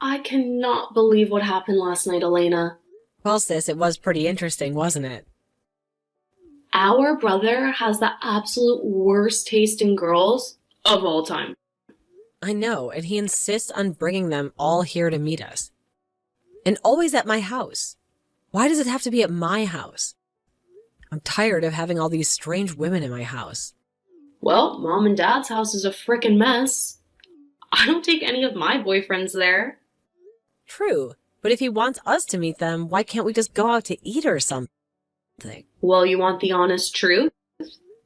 I cannot believe what happened last night, Elena. Well, sis, it was pretty interesting, wasn't it? Our brother has the absolute worst taste in girls of all time. I know, and he insists on bringing them all here to meet us. And always at my house. Why does it have to be at my house? I'm tired of having all these strange women in my house. Well, Mom and Dad's house is a frickin' mess. I don't take any of my boyfriends there. True, but if he wants us to meet them, why can't we just go out to eat or something? Well, you want the honest truth?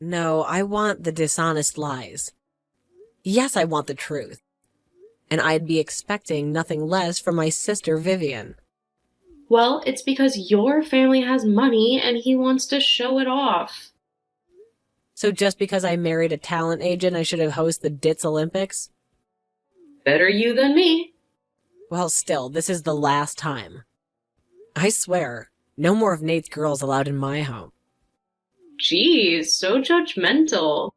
No, I want the dishonest lies. Yes, I want the truth. And I'd be expecting nothing less from my sister Vivian. Well, it's because your family has money and he wants to show it off. So just because I married a talent agent, I should have hosted the Ditz Olympics? Better you than me. Well, still, this is the last time. I swear, no more of Nate's girls allowed in my home. Geez, so judgmental.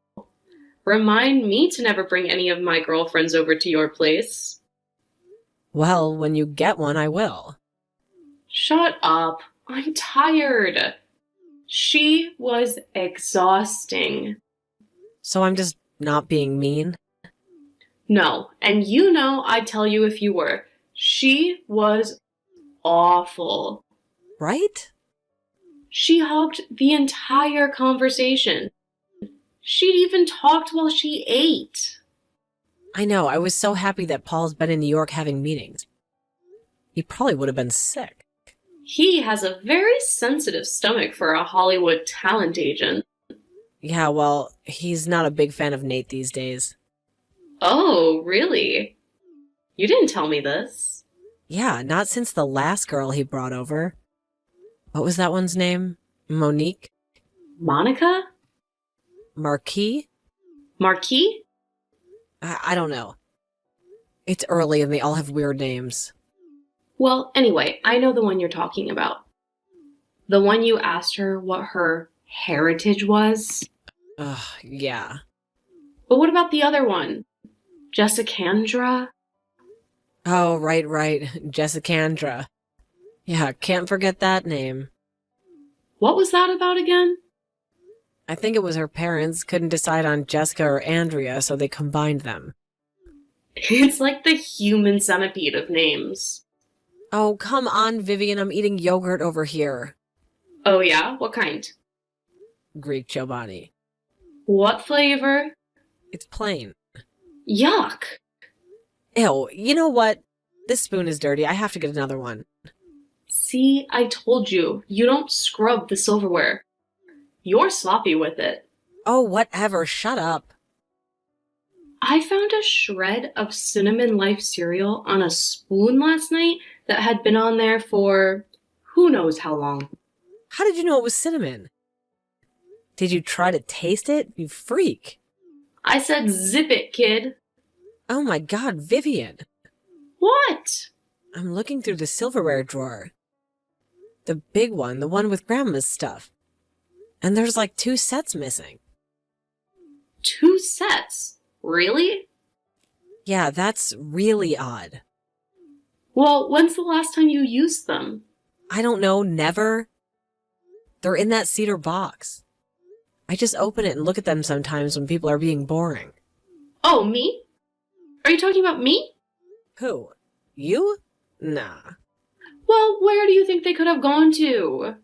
Remind me to never bring any of my girlfriends over to your place. Well, when you get one, I will. Shut up. I'm tired. She was exhausting. So I'm just not being mean? No, and you know I'd tell you if you were. She was awful. Right? She hugged the entire conversation. She even talked while she ate. I know, I was so happy that Paul's been in New York having meetings. He probably would have been sick. He has a very sensitive stomach for a Hollywood talent agent. Yeah, well, he's not a big fan of Nate these days. Oh, really? You didn't tell me this. Yeah, not since the last girl he brought over. What was that one's name? Monique? Monica? Marquis? Marquis? I don't know. It's early and they all have weird names. Well, anyway, I know the one you're talking about. The one you asked her what her heritage was. Ugh, yeah. But what about the other one? Jessicandra? Oh, right. Jessicandra. Yeah, can't forget that name. What was that about again? I think it was her parents couldn't decide on Jessica or Andrea, so they combined them. It's like the human centipede of names. Oh, come on, Vivian, I'm eating yogurt over here. Oh yeah? What kind? Greek Giovanni. What flavor? It's plain. Yuck! Ew, you know what? This spoon is dirty. I have to get another one. See, I told you, you don't scrub the silverware. You're sloppy with it. Oh, whatever. Shut up. I found a shred of Cinnamon Life cereal on a spoon last night that had been on there for who knows how long. How did you know it was cinnamon? Did you try to taste it? You freak. I said zip it, kid. Oh my god, Vivian. What? I'm looking through the silverware drawer. The big one, the one with Grandma's stuff. And there's like 2 sets missing. 2 sets? Really? Yeah, that's really odd. Well, when's the last time you used them? I don't know, never. They're in that cedar box. I just open it and look at them sometimes when people are being boring. Oh, me? Are you talking about me? Who? You? Nah. Well, where do you think they could have gone to?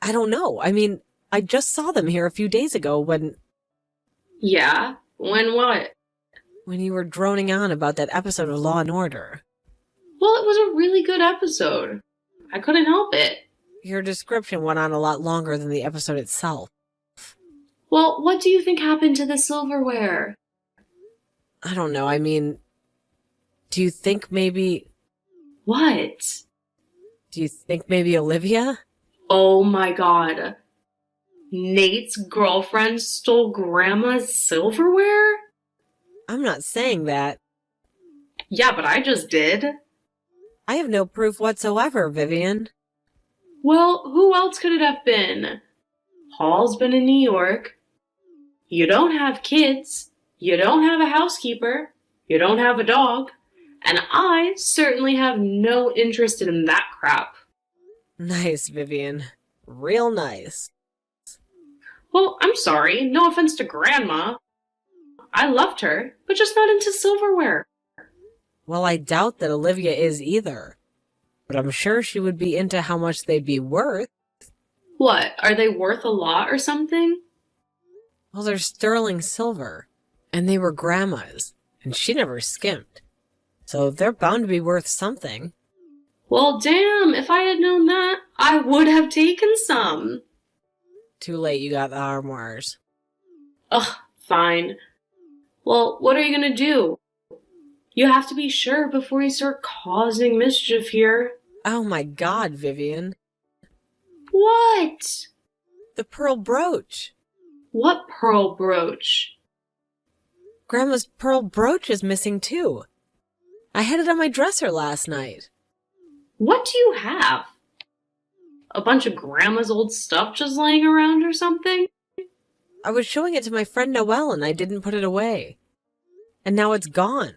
I don't know. I mean, I just saw them here a few days ago when Yeah? When what? you were droning on about that episode of Law and Order. Well, it was a really good episode. I couldn't help it. Your description went on a lot longer than the episode itself. Well, what do you think happened to the silverware? I don't know. I mean, do you think maybe What? Olivia? Oh my god. Nate's girlfriend stole Grandma's silverware? I'm not saying that. Yeah, but I just did. I have no proof whatsoever, Vivian. Well, who else could it have been? Paul's been in New York. You don't have kids. You don't have a housekeeper. You don't have a dog. And I certainly have no interest in that crap. Nice, Vivian. Real nice. Well, I'm sorry, no offense to Grandma. I loved her, but just not into silverware. Well, I doubt that Olivia is either. But I'm sure she would be into how much they'd be worth. What, are they worth a lot or something? Well, they're sterling silver. And they were Grandma's. And she never skimped. So they're bound to be worth something. Well, damn, if I had known that, I would have taken some. Too late, you got the armoires. Ugh, fine. Well, what are you gonna do? You have to be sure before you start causing mischief here. Oh my god, Vivian. What? The pearl brooch. What pearl brooch? Grandma's pearl brooch is missing too. I had it on my dresser last night. What do you have? A bunch of Grandma's old stuff just laying around or something? I was showing it to my friend Noelle and I didn't put it away. And now it's gone.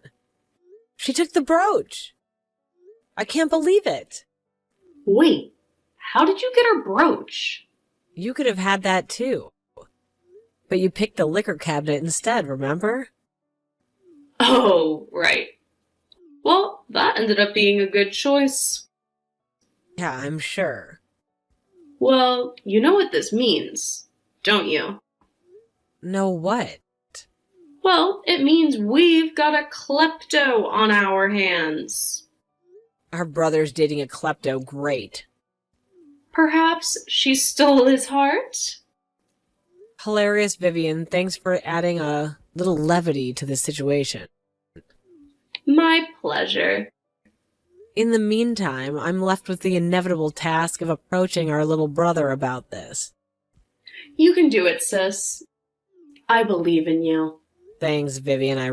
She took the brooch. I can't believe it. Wait, how did you get her brooch? You could have had that too. But you picked the liquor cabinet instead, remember? Oh, right. Well, that ended up being a good choice. Yeah, I'm sure. Well, you know what this means, don't you? No what? Well, it means we've got a klepto on our hands. Our brother's dating a klepto, great. Perhaps she stole his heart? Hilarious, Vivian. Thanks for adding a little levity to the situation. My pleasure. In the meantime, I'm left with the inevitable task of approaching our little brother about this. You can do it, sis. I believe in you. Thanks, Vivian. I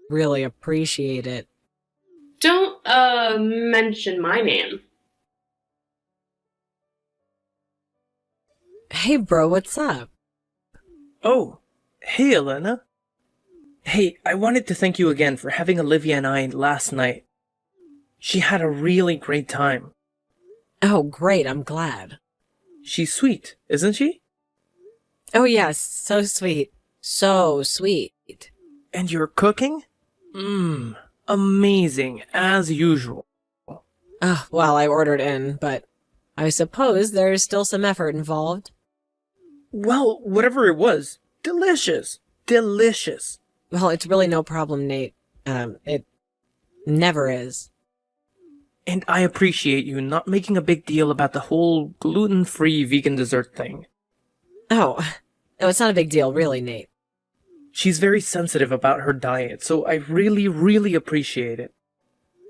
really appreciate it. Don't, mention my name. Hey, bro, what's up? Oh, hey, Elena. Hey, I wanted to thank you again for having Olivia and I last night. She had a really great time. Oh, great, I'm glad. She's sweet, isn't she? Oh, yes, so sweet. So sweet. And your cooking? Amazing, as usual. Oh, well, I ordered in, but I suppose there's still some effort involved. Well, whatever it was, delicious. Delicious. Well, it's really no problem, Nate. It never is. And I appreciate you not making a big deal about the whole gluten-free vegan dessert thing. Oh, no, it's not a big deal, really, Nate. She's very sensitive about her diet, so I really, really appreciate it.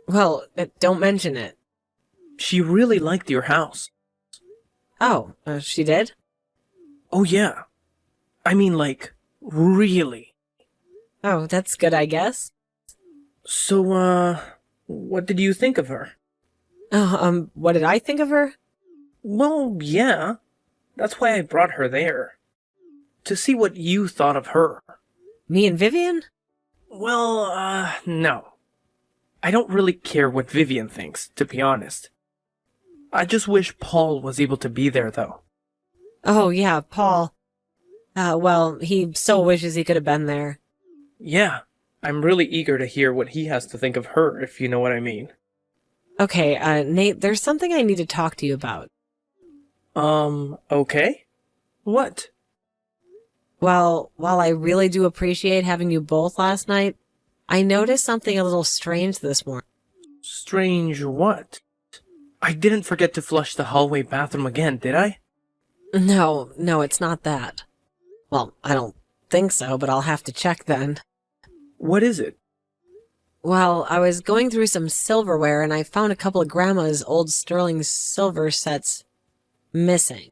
Well, don't mention it. She really liked your house. Oh, she did? Oh yeah. I mean, like, really. Oh, that's good, I guess. So, what did you think of her? Oh, what did I think of her? Well, yeah. That's why I brought her there. To see what you thought of her. Me and Vivian? Well, no. I don't really care what Vivian thinks, to be honest. I just wish Paul was able to be there, though. Oh, yeah, Paul. Well, he so wishes he could have been there. Yeah, I'm really eager to hear what he has to think of her, if you know what I mean. Okay, Nate, there's something I need to talk to you about. Okay? What? Well, while I really do appreciate having you both last night, I noticed something a little strange this morning. Strange what? I didn't forget to flush the hallway bathroom again, did I? No, it's not that. Well, I don't think so, but I'll have to check then. What is it? Well, I was going through some silverware and I found a couple of Grandma's old sterling silver sets missing.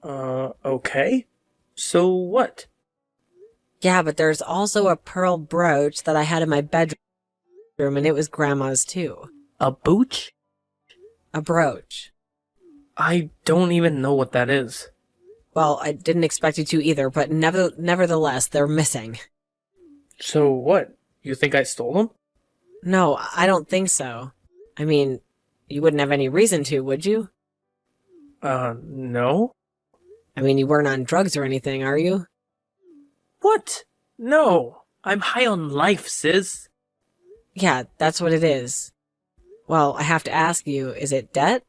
Okay. So what? Yeah, but there's also a pearl brooch that I had in my bedroom and it was Grandma's too. A booch? A brooch. I don't even know what that is. Well, I didn't expect you to either, but nevertheless, they're missing. So what? You think I stole them? No, I don't think so. I mean, you wouldn't have any reason to, would you? No? I mean, you weren't on drugs or anything, are you? What? No. I'm high on life, sis. Yeah, that's what it is. Well, I have to ask you, is it debt?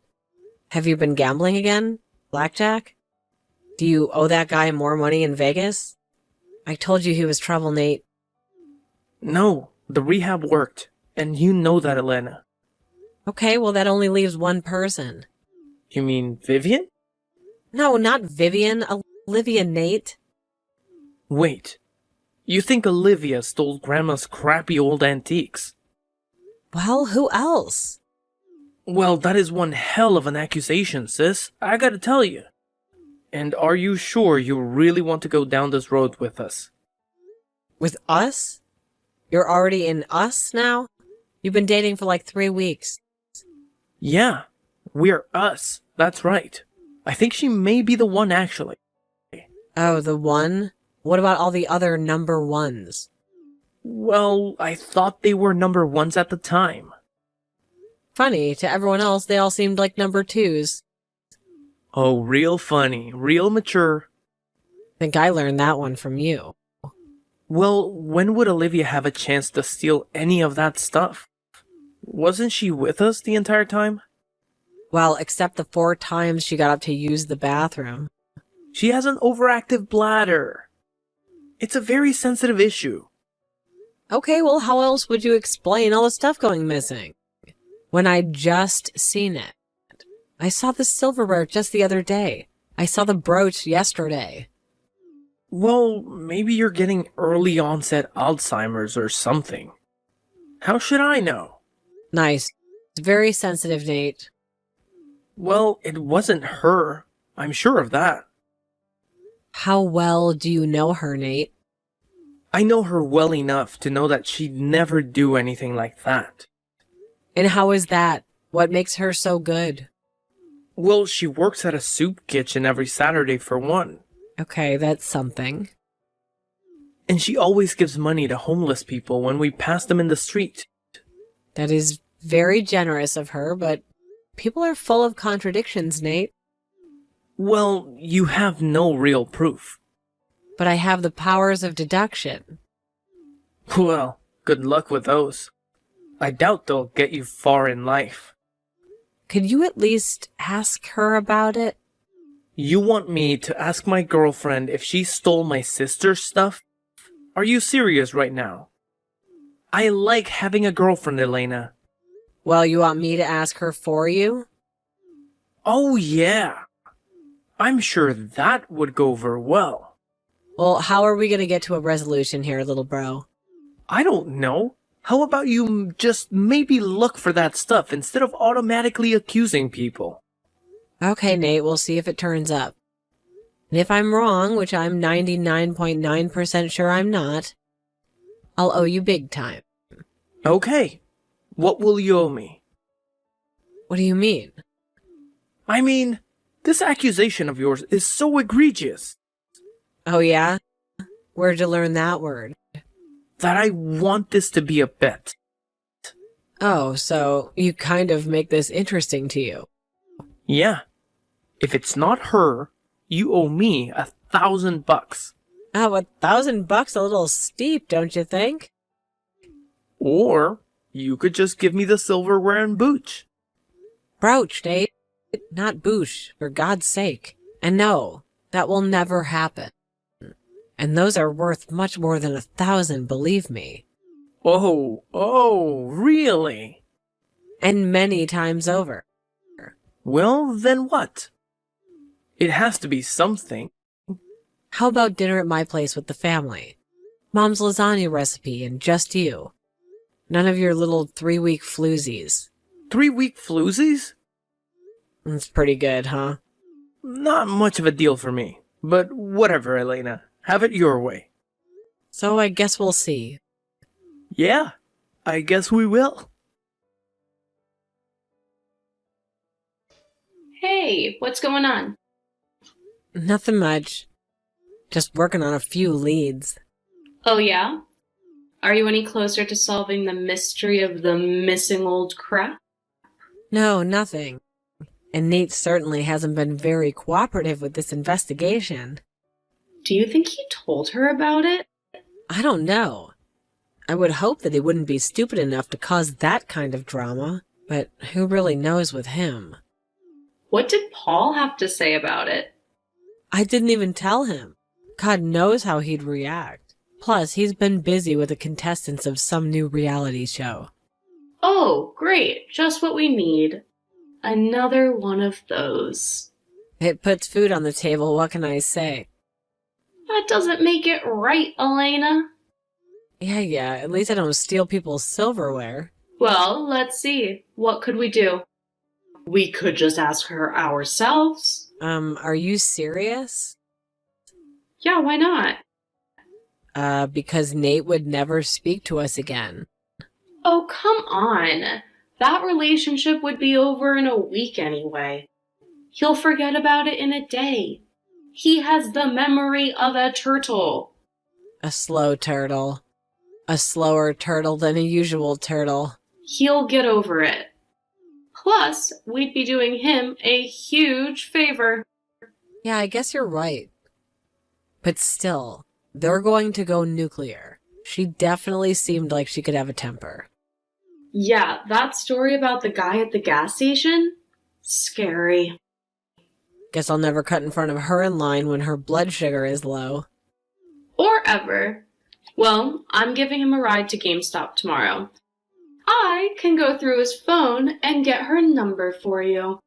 Have you been gambling again? Blackjack? Do you owe that guy more money in Vegas? I told you he was trouble, Nate. No, the rehab worked. And you know that, Elena. Okay, well, that only leaves one person. You mean Vivian? No, not Vivian. Olivia, Nate. Wait. You think Olivia stole Grandma's crappy old antiques? Well, who else? Well, that is one hell of an accusation, sis. I gotta tell you. And are you sure you really want to go down this road with us? With us? You're already in us now? You've been dating for like 3 weeks. Yeah, we're us. That's right. I think she may be the one, actually. Oh, the one? What about all the other number ones? Well, I thought they were number ones at the time. Funny, to everyone else, they all seemed like number twos. Oh, real funny, real mature. Think I learned that one from you. Well, when would Olivia have a chance to steal any of that stuff? Wasn't she with us the entire time? Well, except the 4 times she got up to use the bathroom. She has an overactive bladder. It's a very sensitive issue. Okay, well, how else would you explain all the stuff going missing? When I'd just seen it. I saw the silverware just the other day. I saw the brooch yesterday. Well, maybe you're getting early onset Alzheimer's or something. How should I know? Nice. Very sensitive, Nate. Well, it wasn't her. I'm sure of that. How well do you know her, Nate? I know her well enough to know that she'd never do anything like that. And how is that? What makes her so good? Well, she works at a soup kitchen every Saturday for one. Okay, that's something. And she always gives money to homeless people when we pass them in the street. That is very generous of her, but people are full of contradictions, Nate. Well, you have no real proof. But I have the powers of deduction. Well, good luck with those. I doubt they'll get you far in life. Could you at least ask her about it? You want me to ask my girlfriend if she stole my sister's stuff? Are you serious right now? I like having a girlfriend, Elena. Well, you want me to ask her for you? Oh yeah. I'm sure that would go over well. Well, how are we going to get to a resolution here, little bro? I don't know. How about you just maybe look for that stuff instead of automatically accusing people? Okay, Nate, we'll see if it turns up. And if I'm wrong, which I'm 99.9% sure I'm not, I'll owe you big time. Okay. What will you owe me? What do you mean? I mean, this accusation of yours is so egregious Oh, yeah? Where'd you learn that word? that I want this to be a bet. Oh, so you kind of make this interesting to you. Yeah. If it's not her, you owe me $1,000. Oh, $1,000 a little steep, don't you think? Or you could just give me the silverware and booch. Brooch, Nate. Not boosh, for God's sake. And no, that will never happen. And those are worth much more than 1,000, believe me. Oh, really? And many times over. Well, then what? It has to be something. How about dinner at my place with the family? Mom's lasagna recipe and just you. None of your little 3-week floozies. 3-week floozies? That's pretty good, huh? Not much of a deal for me. But whatever, Elena. Have it your way. So I guess we'll see. Yeah, I guess we will. Hey, what's going on? Nothing much. Just working on a few leads. Oh, yeah? Are you any closer to solving the mystery of the missing old crap? No, nothing. And Nate certainly hasn't been very cooperative with this investigation. Do you think he told her about it? I don't know. I would hope that he wouldn't be stupid enough to cause that kind of drama, but who really knows with him? What did Paul have to say about it? I didn't even tell him. God knows how he'd react. Plus, he's been busy with the contestants of some new reality show. Oh, great. Just what we need. Another one of those. It puts food on the table, what can I say? That doesn't make it right, Elena. Yeah, at least I don't steal people's silverware. Well, let's see. What could we do? We could just ask her ourselves. Are you serious? Yeah, why not? Because Nate would never speak to us again. Oh, come on. That relationship would be over in a week anyway. He'll forget about it in a day. He has the memory of a turtle. A slow turtle. A slower turtle than a usual turtle. He'll get over it. Plus, we'd be doing him a huge favor. Yeah, I guess you're right. But still, they're going to go nuclear. She definitely seemed like she could have a temper. Yeah, that story about the guy at the gas station? Scary. Guess I'll never cut in front of her in line when her blood sugar is low. Or ever. Well, I'm giving him a ride to GameStop tomorrow. I can go through his phone and get her number for you.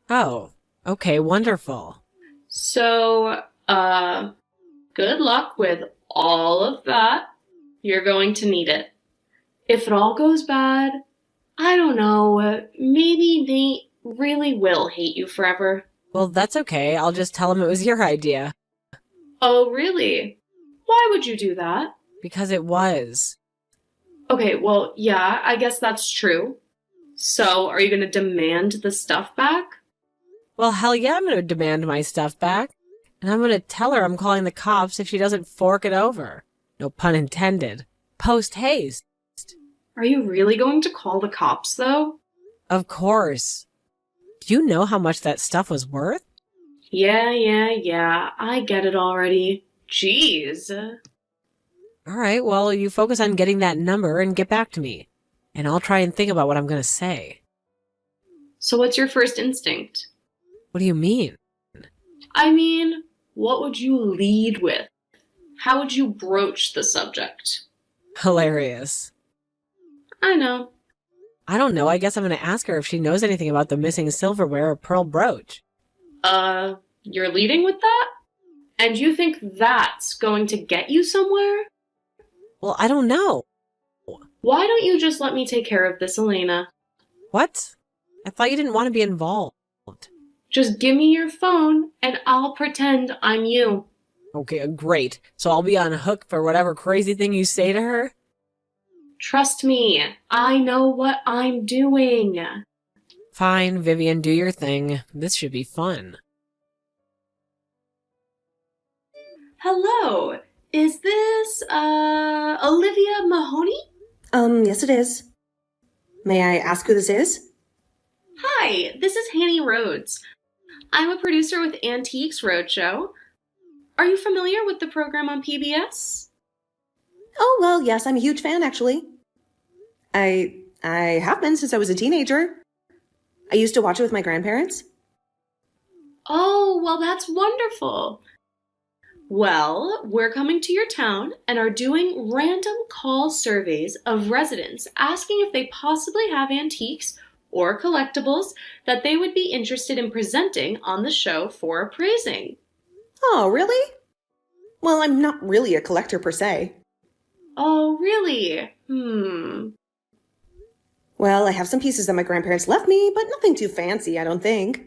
Oh, okay, wonderful. So, good luck with all of that. You're going to need it. If it all goes bad, I don't know, maybe Nate really will hate you forever. Well, that's okay. I'll just tell him it was your idea. Oh, really? Why would you do that? Because it was. Okay, well, yeah, I guess that's true. So, are you going to demand the stuff back? Well, hell yeah, I'm going to demand my stuff back. And I'm going to tell her I'm calling the cops if she doesn't fork it over. No pun intended. Post haste. Are you really going to call the cops, though? Of course. Do you know how much that stuff was worth? Yeah. I get it already. Jeez. All right, well, you focus on getting that number and get back to me. And I'll try and think about what I'm going to say. So what's your first instinct? What do you mean? I mean, what would you lead with? How would you broach the subject? Hilarious. I know. I don't know. I guess I'm going to ask her if she knows anything about the missing silverware or pearl brooch. You're leading with that? And you think that's going to get you somewhere? Well, I don't know. Why don't you just let me take care of this, Elena? What? I thought you didn't want to be involved. Just give me your phone and I'll pretend I'm you. Okay, great. So I'll be on hook for whatever crazy thing you say to her? Trust me, I know what I'm doing. Fine, Vivian, do your thing. This should be fun. Hello, is this, Olivia Mahoney? Yes it is. May I ask who this is? Hi, this is Hanny Rhodes. I'm a producer with Antiques Roadshow. Are you familiar with the program on PBS? Oh, well, yes, I'm a huge fan, actually. I have been since I was a teenager. I used to watch it with my grandparents. Oh, well, that's wonderful. Well, we're coming to your town and are doing random call surveys of residents asking if they possibly have antiques or collectibles that they would be interested in presenting on the show for appraising. Oh, really? Well, I'm not really a collector per se. Oh, really? Well, I have some pieces that my grandparents left me, but nothing too fancy, I don't think.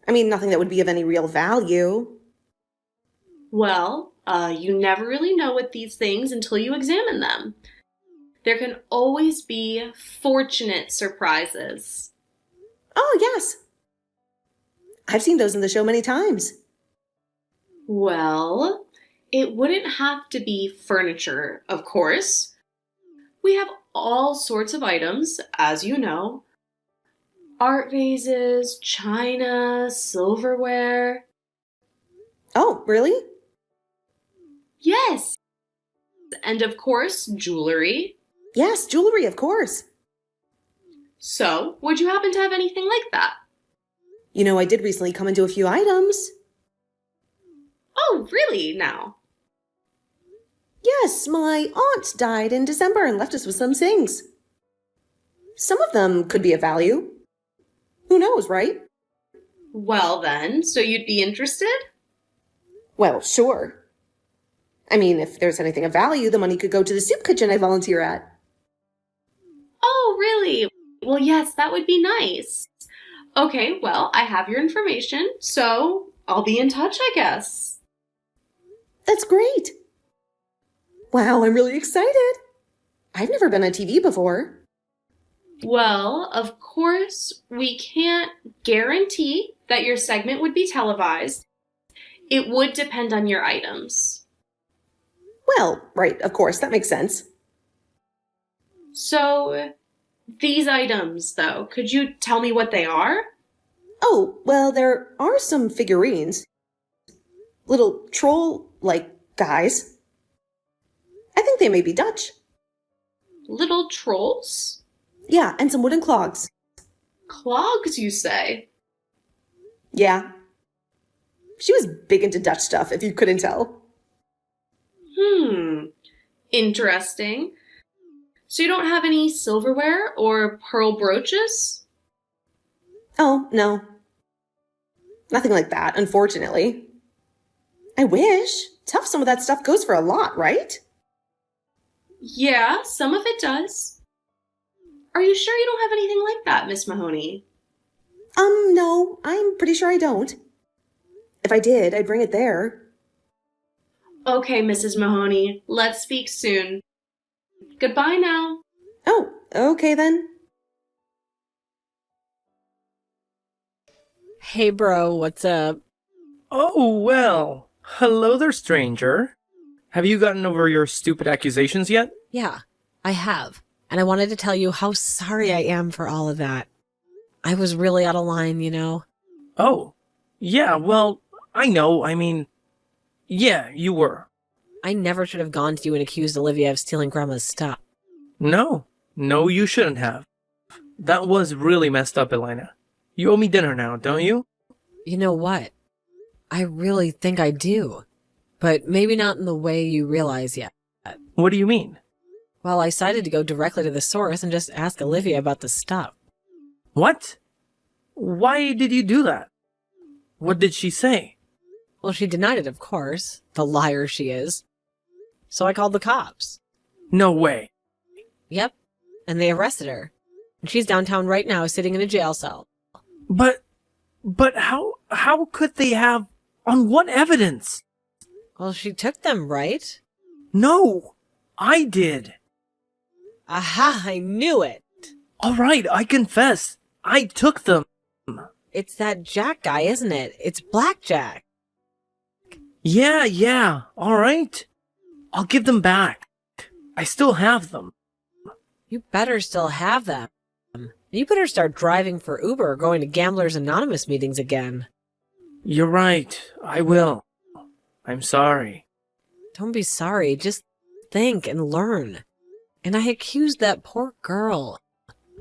I mean, nothing that would be of any real value. Well, you never really know with these things until you examine them. There can always be fortunate surprises. Oh, yes. I've seen those in the show many times. Well, it wouldn't have to be furniture, of course. We have all sorts of items, as you know. Art vases, china, silverware. Oh, really? Yes! And of course, jewelry. Yes, jewelry, of course. So, would you happen to have anything like that? You know, I did recently come into a few items. Oh, really, now? Yes, my aunt died in December and left us with some things. Some of them could be of value. Who knows, right? Well then, so you'd be interested? Well, sure. I mean, if there's anything of value, the money could go to the soup kitchen I volunteer at. Oh, really? Well, yes, that would be nice. Okay, well, I have your information, so I'll be in touch, I guess. That's great. Wow, I'm really excited. I've never been on TV before. Well, of course, we can't guarantee that your segment would be televised. It would depend on your items. Well, right, of course, that makes sense. So, these items, though, could you tell me what they are? Oh, well, there are some figurines. Little troll-like guys. I think they may be Dutch. Little trolls? Yeah, and some wooden clogs. Clogs, you say? Yeah. She was big into Dutch stuff, if you couldn't tell. Interesting. So you don't have any silverware or pearl brooches? Oh, no. Nothing like that, unfortunately. I wish. Tough some of that stuff goes for a lot, right? Yeah, some of it does. Are you sure you don't have anything like that, Miss Mahoney? No, I'm pretty sure I don't. If I did, I'd bring it there. Okay, Mrs. Mahoney, let's speak soon. Goodbye now. Oh, okay then. Hey, bro, what's up? Oh, well. Hello there, stranger. Have you gotten over your stupid accusations yet? Yeah, I have. And I wanted to tell you how sorry I am for all of that. I was really out of line, you know? Oh, yeah, well, I know. I mean, yeah, you were. I never should have gone to you and accused Olivia of stealing Grandma's stuff. No, you shouldn't have. That was really messed up, Elena. You owe me dinner now, don't you? You know what? I really think I do. But maybe not in the way you realize yet. What do you mean? Well, I decided to go directly to the source and just ask Olivia about the stuff. What? Why did you do that? What did she say? Well, she denied it, of course. The liar she is. So I called the cops. No way. Yep. And they arrested her. And she's downtown right now, sitting in a jail cell. But how could they have, on what evidence? Well, she took them, right? No, I did. Aha, I knew it. All right, I confess. I took them. It's that Jack guy, isn't it? It's Blackjack. Yeah, all right. I'll give them back. I still have them. You better still have them. You better start driving for Uber or going to Gamblers Anonymous meetings again. You're right, I will. I'm sorry. Don't be sorry, just think and learn. And I accused that poor girl.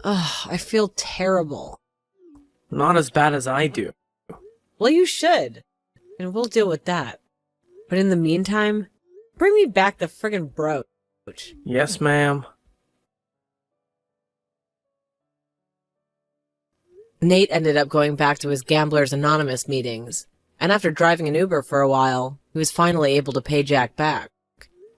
Ugh, I feel terrible. Not as bad as I do. Well, you should. And we'll deal with that. But in the meantime, bring me back the friggin' brooch. Yes, ma'am. Nate ended up going back to his Gamblers Anonymous meetings. And after driving an Uber for a while, he was finally able to pay Jack back.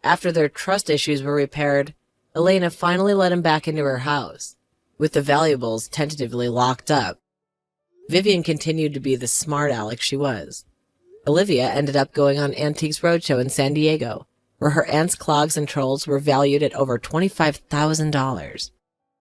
After their trust issues were repaired, Elena finally let him back into her house, with the valuables tentatively locked up. Vivian continued to be the smart aleck she was. Olivia ended up going on Antiques Roadshow in San Diego, where her aunt's clogs and trolls were valued at over $25,000.